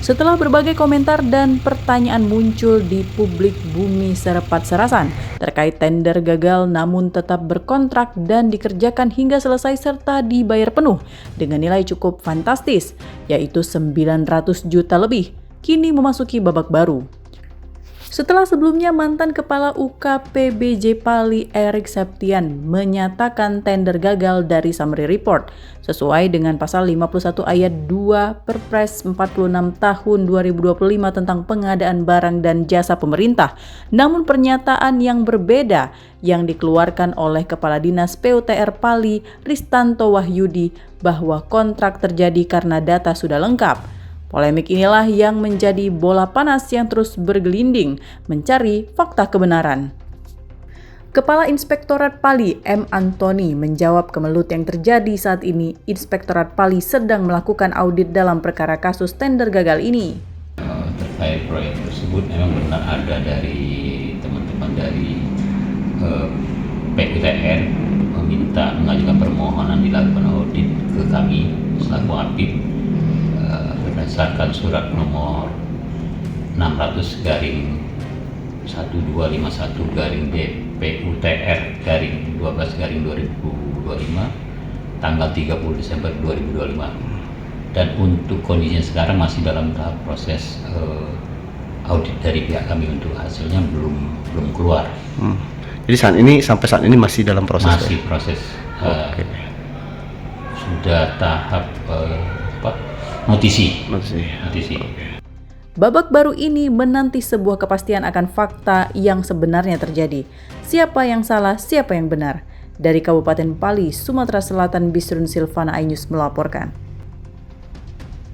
Setelah berbagai komentar dan pertanyaan muncul di publik Bumi Serpat Serasan terkait tender gagal namun tetap berkontrak dan dikerjakan hingga selesai serta dibayar penuh dengan nilai cukup fantastis, yaitu 900 juta lebih, kini memasuki babak baru. Setelah sebelumnya mantan Kepala UKPBJ Pali Erik Septian menyatakan tender gagal dari Summary Report sesuai dengan pasal 51 ayat 2 Perpres 46 tahun 2025 tentang pengadaan barang dan jasa pemerintah. Namun pernyataan yang berbeda yang dikeluarkan oleh Kepala Dinas PUTR Pali Ristanto Wahyudi bahwa kontrak terjadi karena data sudah lengkap. Polemik inilah yang menjadi bola panas yang terus bergelinding mencari fakta kebenaran. Kepala Inspektorat Pali M. Antoni menjawab kemelut yang terjadi saat ini. Inspektorat Pali sedang melakukan audit dalam perkara kasus tender gagal ini. Terkait proyek tersebut memang benar ada dari teman-teman dari PUTR meminta mengajukan permohonan dilakukan audit ke kami selaku APIP berdasarkan surat nomor 600/11/DPUTR/12/2025 tanggal 30 Desember 2025. Dan untuk kondisinya sekarang masih dalam tahap proses audit dari pihak kami, untuk hasilnya belum keluar. Jadi sampai saat ini masih dalam proses. Masih proses. Sudah tahap notisi. Babak baru ini menanti sebuah kepastian akan fakta yang sebenarnya terjadi. Siapa yang salah, siapa yang benar. Dari Kabupaten Pali, Sumatera Selatan, Bisrun Silvana Ainus melaporkan.